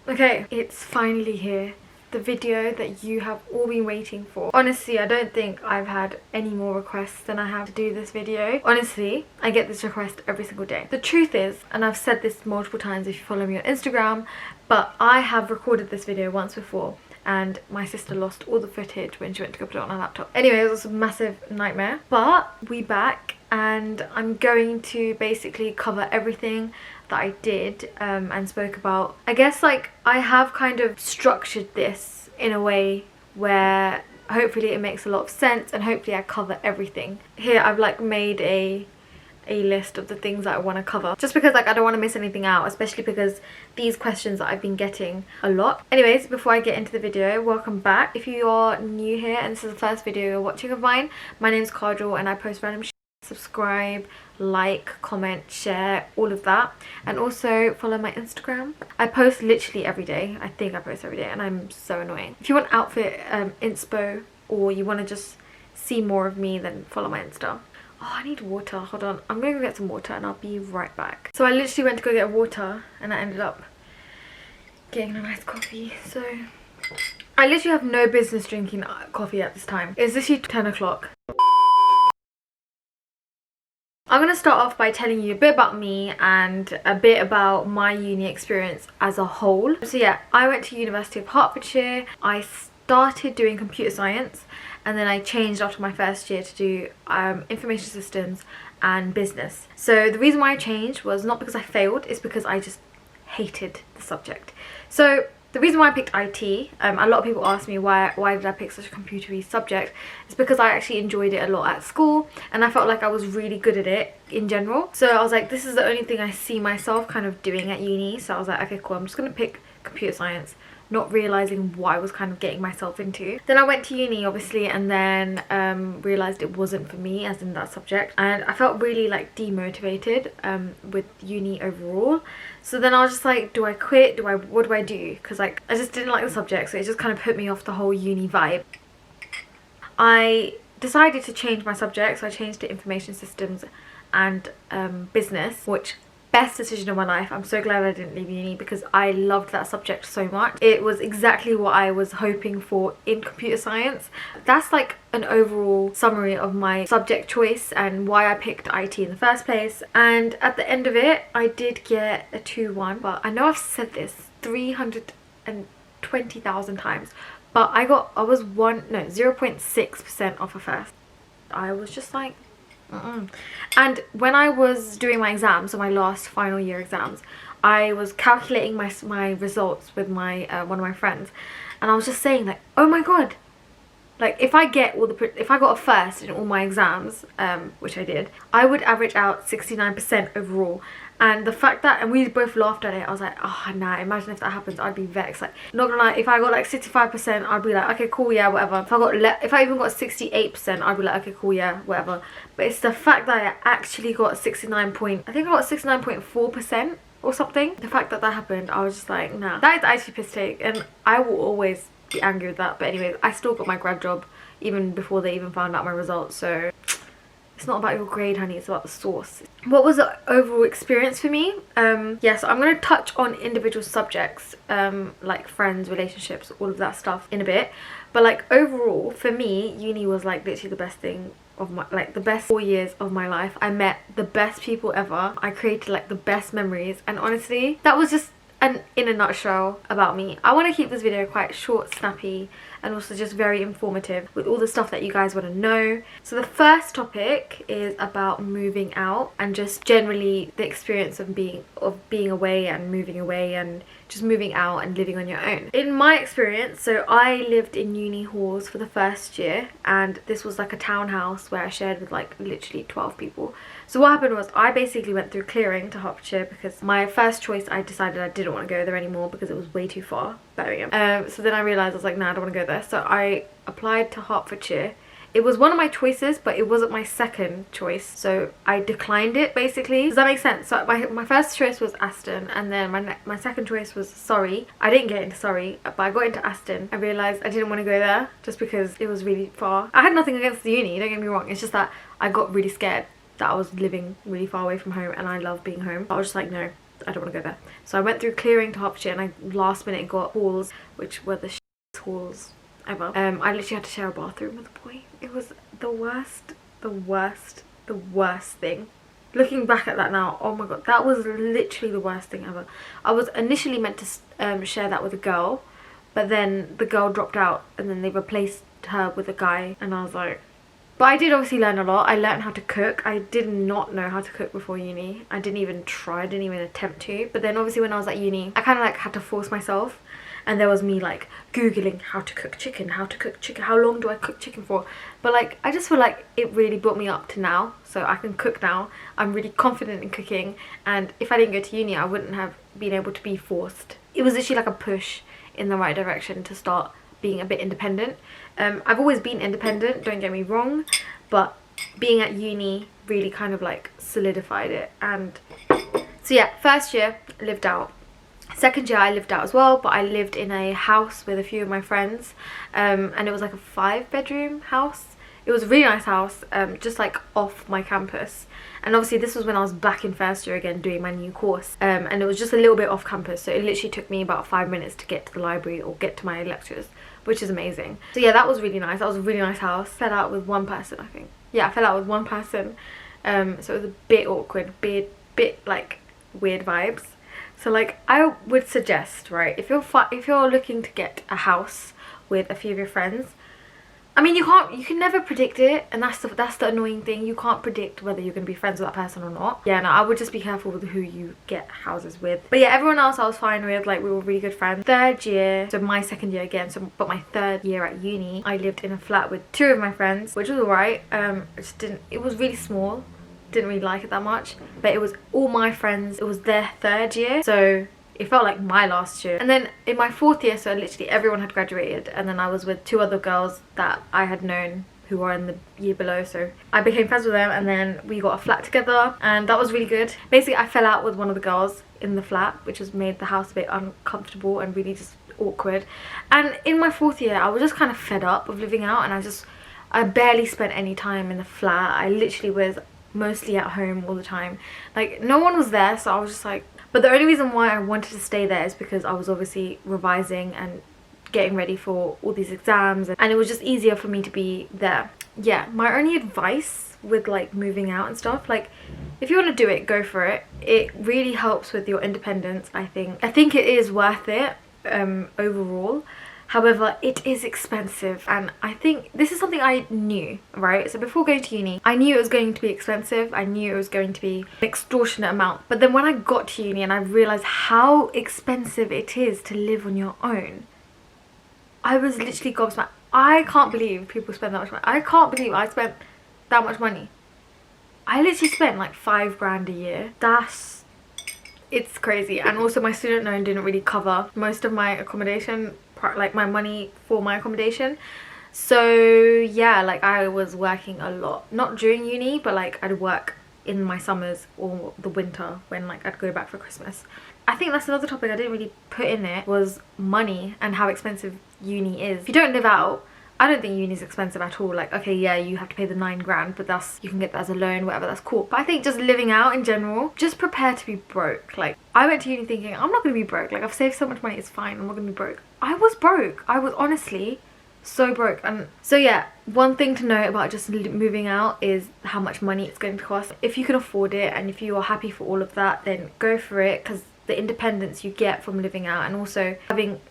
Okay, it's finally here. The video that you have all been waiting for. Honestly, I don't think I've had any more requests than I have to do this video. Honestly, I get this request every single day. The truth is, and I've said this multiple times if you follow me on Instagram, but I have recorded this video once before and my sister lost all the footage when she went to go put it on her laptop. Anyway, it was a massive nightmare, but we back and I'm going to basically cover everything that I did and spoke about. I guess like I have kind of structured this in a way where hopefully it makes a lot of sense and hopefully I cover everything. Here I've like made a list of the things that I want to cover, just because like I don't want to miss anything out, especially because these questions that I've been getting a lot. Anyways, before I get into the video, welcome back. If you are new here and this is the first video you're watching of mine, my name's Kajalxo and I post random shit. Subscribe, like, comment, share, all of that, and also follow my Instagram. I post literally every day. I think I post every day and I'm so annoying. If you want outfit inspo or you want to just see more of me, then follow my Insta. Oh, I need water. Hold on, I'm gonna go get some water and I'll be right back. So I literally went to go get water and I ended up getting a nice coffee. So I literally have no business drinking coffee at this time. It's literally 10 o'clock. I'm going to start off by telling you a bit about me and a bit about my uni experience as a whole. So yeah, I went to University of Hertfordshire. I started doing computer science and then I changed after my first year to do information systems and business. So the reason why I changed was not because I failed, it's because I just hated the subject. So the reason why I picked IT, a lot of people ask me why did I pick such a computery subject. It's because I actually enjoyed it a lot at school and I felt like I was really good at it in general. So I was like, this is the only thing I see myself kind of doing at uni. So I was like, okay, cool, I'm just going to pick computer science, not realising what I was kind of getting myself into. Then I went to uni obviously and then realised it wasn't for me as in that subject, and I felt really like demotivated with uni overall. So then I was just like, do I quit? What do I do? Because like I just didn't like the subject, so it just kind of put me off the whole uni vibe. I decided to change my subject, so I changed to information systems and business, which best decision of my life. I'm so glad I didn't leave uni because I loved that subject so much. It was exactly what I was hoping for in computer science. That's like an overall summary of my subject choice and why I picked IT in the first place. And at the end of it, I did get a 2-1, but I know I've said this 320,000 times, but I was 0.6% off a first. I was just like, And when I was doing my exams, so my last final year exams, I was calculating my results with my one of my friends, and I was just saying like, oh my god, like if I got a first in all my exams, which I did, I would average out 69% overall. And the fact that, and we both laughed at it, I was like, oh nah, imagine if that happens, I'd be vexed. Like, not gonna lie, if I got like 65%, I'd be like, okay cool, yeah, whatever. If I even got 68%, I'd be like, okay cool, yeah, whatever. But it's the fact that I actually got 69.4% or something. The fact that happened, I was just like, nah, that is actually piss take, and I will always be angry with that. But anyways, I still got my grad job even before they even found out my results, so it's not about your grade, honey, it's about the source. What was the overall experience for me? Yeah, so I'm going to touch on individual subjects, like friends, relationships, all of that stuff in a bit. But like overall, for me, uni was like literally the best thing of my, like the best 4 years of my life. I met the best people ever. I created like the best memories, and honestly, that was just in a nutshell about me. I want to keep this video quite short, snappy, and also just very informative with all the stuff that you guys want to know. So the first topic is about moving out and just generally the experience of being away and moving away and just moving out and living on your own. In my experience, so I lived in uni halls for the first year, and this was like a townhouse where I shared with like literally 12 people. So what happened was I basically went through clearing to Hertfordshire because my first choice, I decided I didn't want to go there anymore because it was way too far, Birmingham. So then I realised I was like, nah, I don't want to go there. So I applied to Hertfordshire. It was one of my choices, but it wasn't my second choice, so I declined it basically. Does that make sense? So my first choice was Aston, and then my second choice was Surrey. I didn't get into Surrey, but I got into Aston. I realised I didn't want to go there just because it was really far. I had nothing against the uni, don't get me wrong, it's just that I got really scared that I was living really far away from home, and I love being home. I was just like, no, I don't want to go there. So I went through clearing to Hertfordshire, and I last minute got halls, which were the halls ever. I literally had to share a bathroom with a boy. It was the worst thing. Looking back at that now, oh my god, that was literally the worst thing ever. I was initially meant to share that with a girl, but then the girl dropped out and then they replaced her with a guy, and I was like, but I did obviously learn a lot. I learned how to cook. I did not know how to cook before uni. I didn't even try, I didn't even attempt to. But then obviously when I was at uni, I kind of like had to force myself. And there was me like googling how to cook chicken, how long do I cook chicken for. But like I just feel like it really brought me up to now, so I can cook now. I'm really confident in cooking, and if I didn't go to uni I wouldn't have been able to be forced. It was literally like a push in the right direction to start being a bit independent. I've always been independent, don't get me wrong, but being at uni really kind of like solidified it. And so yeah, first year lived out. Second year I lived out as well, but I lived in a house with a few of my friends, and it was like a 5-bedroom house. It was a really nice house, just like off my campus. And obviously this was when I was back in first year again doing my new course, and it was just a little bit off campus, so it literally took me about 5 minutes to get to the library or get to my lectures, which is amazing. So yeah, that was really nice. That was a really nice house. Fell out with one person, I think. Yeah, I fell out with one person, so it was a bit awkward, bit like weird vibes. So like I would suggest, right, if you're looking to get a house with a few of your friends, I mean you can never predict it, and that's the annoying thing. You can't predict whether you're going to be friends with that person or not. Yeah, no, I would just be careful with who you get houses with. But yeah, everyone else I was fine with, like we were really good friends. Third year, so my second year again, but my third year at uni, I lived in a flat with 2 of my friends, which was alright. It was really small. Didn't really like it that much, but it was all my friends. It was their third year, so it felt like my last year. And then in my 4th year, so literally everyone had graduated, and then I was with 2 other girls that I had known who were in the year below, so I became friends with them, and then we got a flat together, and that was really good. Basically I fell out with one of the girls in the flat, which has made the house a bit uncomfortable and really just awkward. And in my 4th year I was just kind of fed up of living out, and I barely spent any time in the flat. I literally was mostly at home all the time. Like no one was there, so I was just like, but the only reason why I wanted to stay there is because I was obviously revising and getting ready for all these exams, and it was just easier for me to be there. Yeah, my only advice with like moving out and stuff, like if you want to do it, go for it. It really helps with your independence. I think it is worth it overall. However, it is expensive, and I think this is something I knew, right? So before going to uni, I knew it was going to be expensive. I knew it was going to be an extortionate amount. But then when I got to uni and I realised how expensive it is to live on your own, I was literally gobsmacked. I can't believe people spend that much money. I can't believe I spent that much money. I literally spent like 5 grand a year. It's crazy. And also my student loan didn't really cover most of my accommodation, like my money for my accommodation. So yeah, like I was working a lot, not during uni, but like I'd work in my summers or the winter when like I'd go back for Christmas. I think that's another topic I didn't really put in it, was money and how expensive uni is. If you don't live out, I don't think uni is expensive at all. Like, okay, yeah, you have to pay the 9 grand, but you can get that as a loan, whatever, that's cool. But I think just living out in general, just prepare to be broke. Like, I went to uni thinking, I'm not gonna be broke. Like, I've saved so much money, it's fine, I'm not gonna be broke. I was broke. I was honestly so broke. And so yeah, one thing to note about just moving out is how much money it's going to cost. If you can afford it and if you are happy for all of that, then go for it, because the independence you get from living out, and also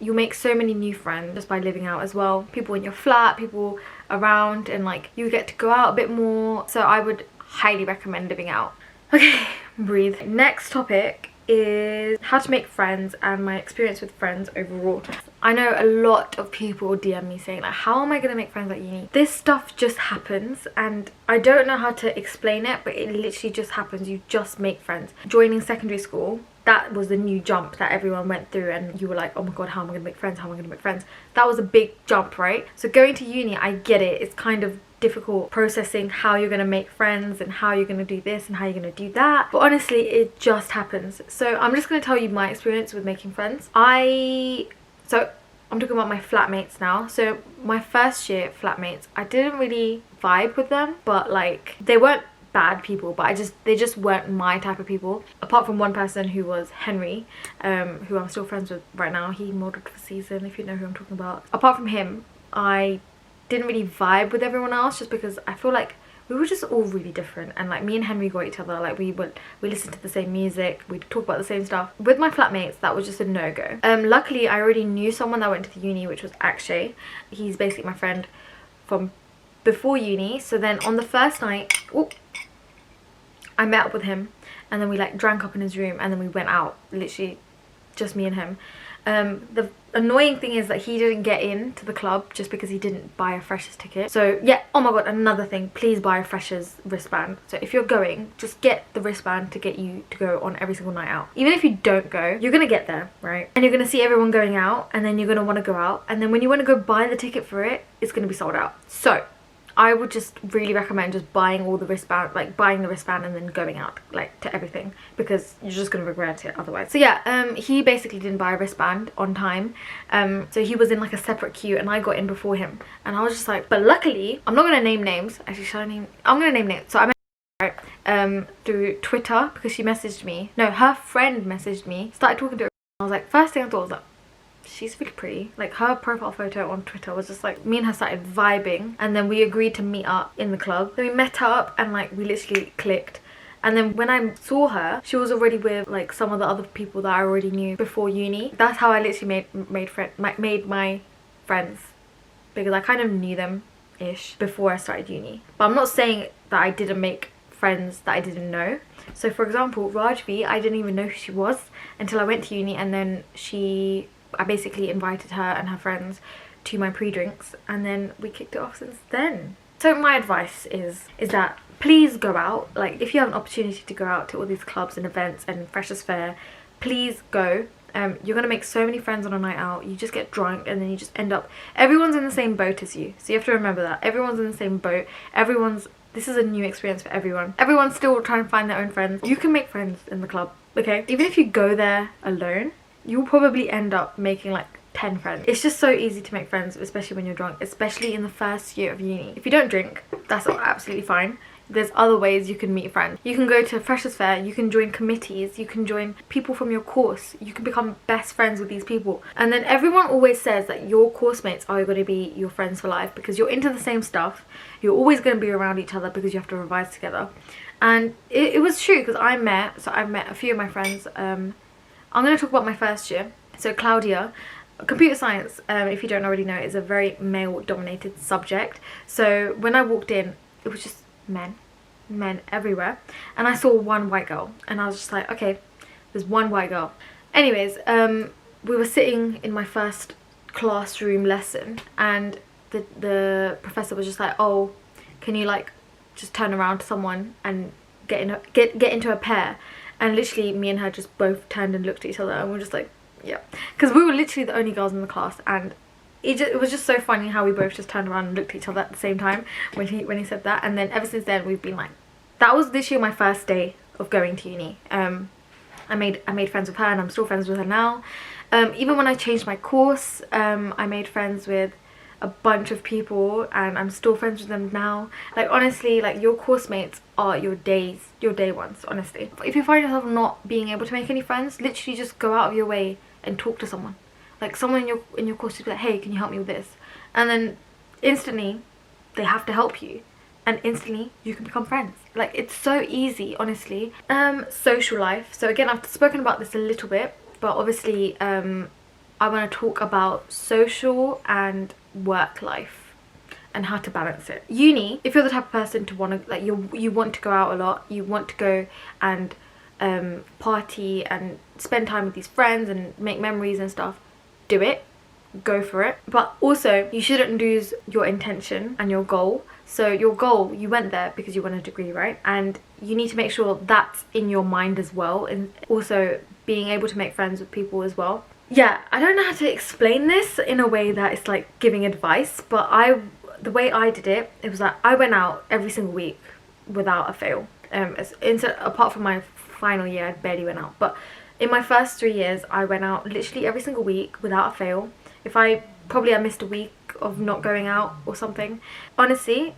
you make so many new friends just by living out as well. People in your flat, people around, and like you get to go out a bit more. So I would highly recommend living out. Okay, breathe. Next topic is how to make friends and my experience with friends overall. I know a lot of people DM me saying like, how am I gonna make friends at uni? This stuff just happens, and I don't know how to explain it, but it literally just happens. You just make friends. Joining secondary school, that was the new jump that everyone went through, and you were like, oh my god, how am I gonna make friends? How am I gonna make friends? That was a big jump, right? So going to uni, I get it. It's kind of difficult processing how you're gonna make friends and how you're gonna do this and how you're gonna do that, but honestly it just happens. So I'm just gonna tell you my experience with making friends. So I'm talking about my flatmates now. So my first year flatmates, I didn't really vibe with them, but like they weren't bad people, but they just weren't my type of people. Apart from one person who was Henry, who I'm still friends with right now. He modelled for Season, if you know who I'm talking about. Apart from him, I didn't really vibe with everyone else, just because I feel like we were just all really different. And like me and Henry got each other, like we listened to the same music, we talk about the same stuff. With my flatmates, that was just a no-go. Luckily I already knew someone that went to the uni, which was ʀᴇᴄᴏ. He's basically my friend from before uni. So then on the first night, I met up with him, and then we like drank up in his room, and then we went out, literally just me and him. The annoying thing is that he didn't get into the club just because he didn't buy a freshers ticket. So yeah, oh my god, another thing, please buy a freshers wristband. So if you're going, just get the wristband to get you to go on every single night out. Even if you don't go, you're gonna get there, right? And you're gonna see everyone going out, and then you're gonna want to go out, and then when you want to go buy the ticket for it, it's gonna be sold out. So I would just really recommend just buying all the wristband, like buying the wristband and then going out like to everything, because you're just gonna regret it otherwise. So yeah, he basically didn't buy a wristband on time, so he was in like a separate queue, and I got in before him, and I was just like, but luckily, I'm not gonna name names. Actually, should I name? I'm gonna name names. So I met her through Twitter, because she messaged me. No, her friend messaged me. Started talking to her. I was like, first thing I thought was like, she's really pretty. Like her profile photo on Twitter was just like, me and her started vibing, and then we agreed to meet up in the club. Then we met up, and like we literally clicked. And then when I saw her, she was already with like some of the other people that I already knew before uni. That's how I literally made my friends, because I kind of knew them ish before I started uni. But I'm not saying that I didn't make friends that I didn't know. So for example, Rajvi, I didn't even know who she was until I went to uni, and then I basically invited her and her friends to my pre-drinks, and then we kicked it off since then. So my advice is that please go out. Like if you have an opportunity to go out to all these clubs and events and freshers fair, please go. You're gonna make so many friends on a night out. You just get drunk, and then you just end up, everyone's in the same boat as you. So you have to remember that everyone's in the same boat. This is a new experience for everyone. Everyone's still trying to find their own friends. You can make friends in the club, okay? Even if you go there alone, you'll probably end up making like 10 friends. It's just so easy to make friends, especially when you're drunk, especially in the first year of uni. If you don't drink, that's absolutely fine. There's other ways you can meet friends. You can go to freshers fair, you can join committees, you can join people from your course, you can become best friends with these people. And then everyone always says that your course mates are going to be your friends for life, because you're into the same stuff. You're always going to be around each other because you have to revise together. And it was true, because I met a few of my friends. I'm going to talk about my first year. So Claudia, computer science, if you don't already know, is a very male dominated subject. So when I walked in, it was just men everywhere, and I saw one white girl, and I was just like, okay, there's one white girl. Anyways, we were sitting in my first classroom lesson, and the professor was just like, oh, can you like just turn around to someone and get into a pair? And literally me and her just both turned and looked at each other, and we were just like, yeah, because we were literally the only girls in the class. And it was just so funny how we both just turned around and looked at each other at the same time when he said that. And then ever since then we've been like, that was this year my first day of going to uni. I made friends with her, and I'm still friends with her now. Even when I changed my course, I made friends with a bunch of people, and I'm still friends with them now. Like honestly, like your course mates are your day ones, honestly. If you find yourself not being able to make any friends, literally just go out of your way and talk to someone. Like someone in your course will be like, hey, can you help me with this? And then instantly they have to help you, and instantly you can become friends. Like it's so easy, honestly. Social life. So again, I've spoken about this a little bit, but obviously I want to talk about social and work life and how to balance it. Uni, if you're the type of person to want to, like, you want to go out a lot, you want to go and party and spend time with these friends and make memories and stuff, do it, go for it. But also you shouldn't lose your intention and your goal. So your goal, you went there because you want a degree, right? And you need to make sure that's in your mind as well, and also being able to make friends with people as well. Yeah, I don't know how to explain this in a way that it's like giving advice, but the way I did it, it was like I went out every single week without a fail. Apart from my final year, I barely went out, but in my first 3 years I went out literally every single week without a fail. If I missed a week of not going out or something, honestly,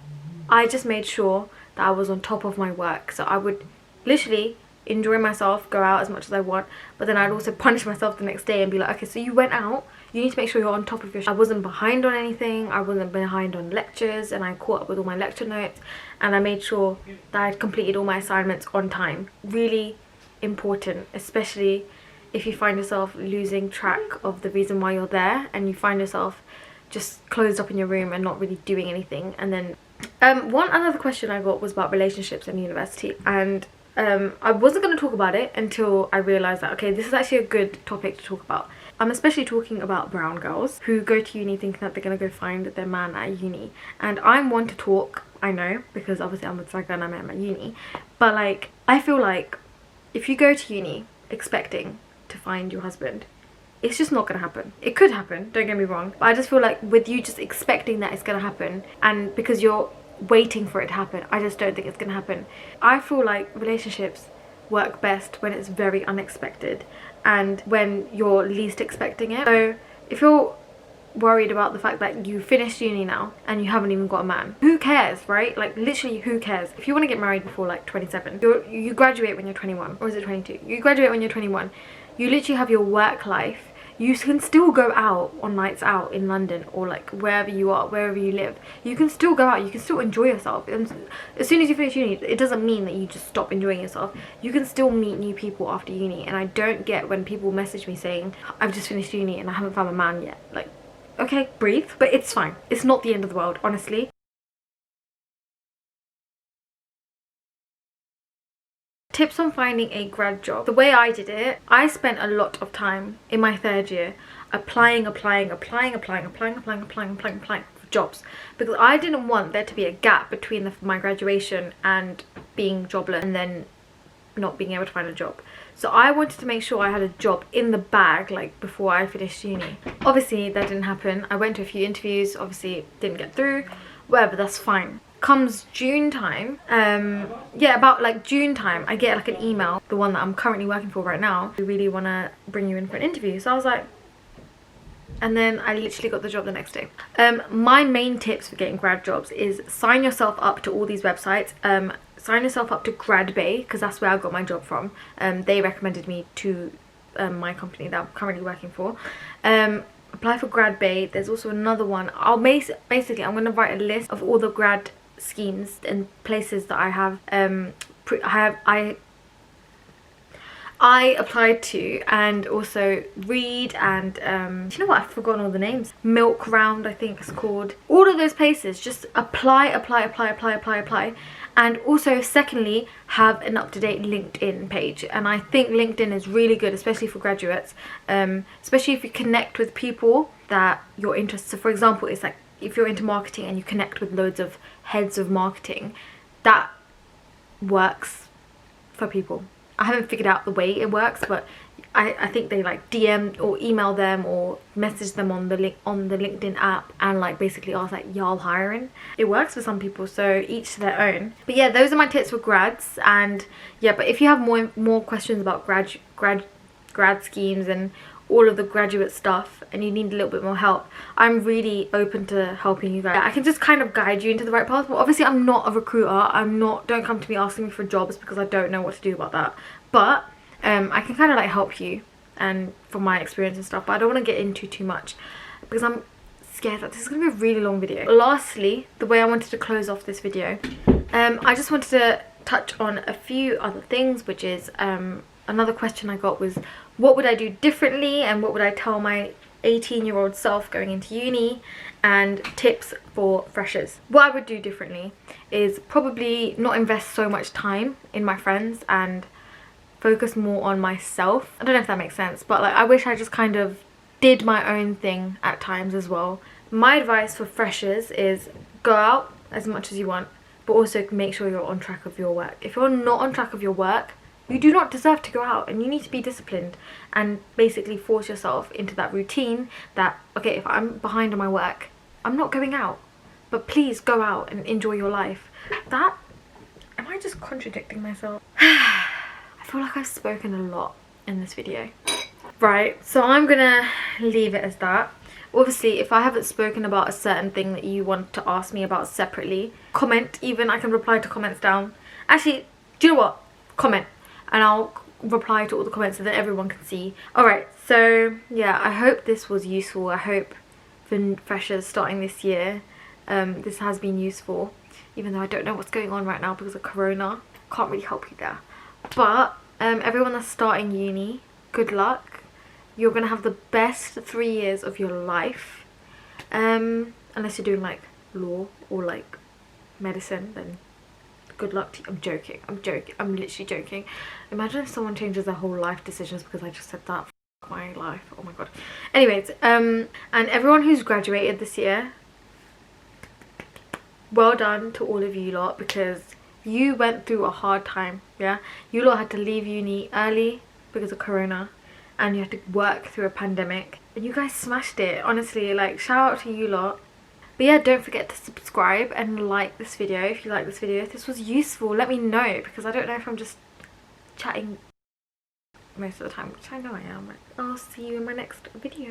I just made sure that I was on top of my work. So I would literally enjoy myself, go out as much as I want, but then I'd also punish myself the next day and be like, okay, so you went out, you need to make sure you're on top of your I wasn't behind on anything, I wasn't behind on lectures, and I caught up with all my lecture notes, and I made sure that I'd completed all my assignments on time. Really important, especially if you find yourself losing track of the reason why you're there, and you find yourself just closed up in your room and not really doing anything. And then one other question I got was about relationships in university, and I wasn't going to talk about it until I realised that, okay, this is actually a good topic to talk about. I'm especially talking about brown girls who go to uni thinking that they're going to go find their man at uni. And I'm one to talk, I know, because obviously I'm with Saga and I met him at uni. But like, I feel like if you go to uni expecting to find your husband, it's just not going to happen. It could happen, don't get me wrong. But I just feel like with you just expecting that it's going to happen, and because you're waiting for it to happen, I just don't think it's gonna happen. I feel like relationships work best when it's very unexpected and when you're least expecting it. So if you're worried about the fact that you finished uni now and you haven't even got a man, who cares, right? Like literally, who cares? If you want to get married before like 27, you graduate when you're 21, or is it 22? You graduate when you're 21. You literally have your work life. You can still go out on nights out in London, or like wherever you are, wherever you live. You can still go out, you can still enjoy yourself. And as soon as you finish uni, it doesn't mean that you just stop enjoying yourself. You can still meet new people after uni. And I don't get when people message me saying, I've just finished uni and I haven't found a man yet. Like, okay, breathe, but it's fine. It's not the end of the world, honestly. Tips on finding a grad job. The way I did it, I spent a lot of time in my third year applying for jobs, because I didn't want there to be a gap between my graduation and being jobless and then not being able to find a job. So I wanted to make sure I had a job in the bag, like before I finished uni. Obviously that didn't happen. I went to a few interviews, obviously didn't get through, whatever, that's fine. Comes June time, yeah, about like June time, I get like an email, the one that I'm currently working for right now, we really want to bring you in for an interview. So I was like, and then I literally got the job the next day. My main tips for getting grad jobs is sign yourself up to all these websites. Sign yourself up to Grad Bay, because that's where I got my job from. They recommended me to my company that I'm currently working for. Apply for Grad Bay. There's also another one. Basically I'm going to write a list of all the grad schemes and places that I have I applied to, and also read, and do you know what, I've forgotten all the names. Milk Round, I think it's called. All of those places, just apply. And also secondly, have an up-to-date LinkedIn page. And I think LinkedIn is really good, especially for graduates, especially if you connect with people that you're interested. So for example, it's like if you're into marketing and you connect with loads of heads of marketing, that works for people. I haven't figured out the way it works, but I think they like DM or email them or message them on the LinkedIn app and like basically ask like, y'all hiring? It works for some people, so each to their own. But yeah, those are my tips for grads. And yeah, but if you have more questions about grad schemes and all of the graduate stuff, and you need a little bit more help, I'm really open to helping you guys. I can just kind of guide you into the right path, but obviously I'm not a recruiter. Don't come to me asking me for jobs, because I don't know what to do about that. But I can kind of like help you, and from my experience and stuff, but I don't want to get into too much because I'm scared that this is going to be a really long video. Lastly, the way I wanted to close off this video, I just wanted to touch on a few other things, which is another question I got was, what would I do differently and what would I tell my 18-year-old self going into uni, and tips for freshers. What I would do differently is probably not invest so much time in my friends and focus more on myself. I don't know if that makes sense, but like I wish I just kind of did my own thing at times as well. My advice for freshers is go out as much as you want, but also make sure you're on track of your work. If you're not on track of your work, you do not deserve to go out, and you need to be disciplined and basically force yourself into that routine that, okay, if I'm behind on my work, I'm not going out, but please go out and enjoy your life. Am I just contradicting myself? I feel like I've spoken a lot in this video. Right, so I'm gonna leave it as that. Obviously, if I haven't spoken about a certain thing that you want to ask me about separately, comment. Even I can reply to comments down. Actually, do you know what? Comment and I'll reply to all the comments so that everyone can see. Alright, so yeah, I hope this was useful. I hope for freshers starting this year, this has been useful, even though I don't know what's going on right now because of corona. Can't really help you there. But everyone that's starting uni, good luck. You're gonna have the best 3 years of your life, unless you're doing like law or like medicine, then good luck to you. I'm joking, I'm literally joking. Imagine if someone changes their whole life decisions because I just said that. F my life, oh my god. Anyways, and everyone who's graduated this year, well done to all of you lot, because you went through a hard time. Yeah, you lot had to leave uni early because of corona, and you had to work through a pandemic, and you guys smashed it. Honestly, like, shout out to you lot. But yeah, don't forget to subscribe and like this video if you like this video. If this was useful, let me know, because I don't know if I'm just chatting most of the time, which I know I am. I'll see you in my next video.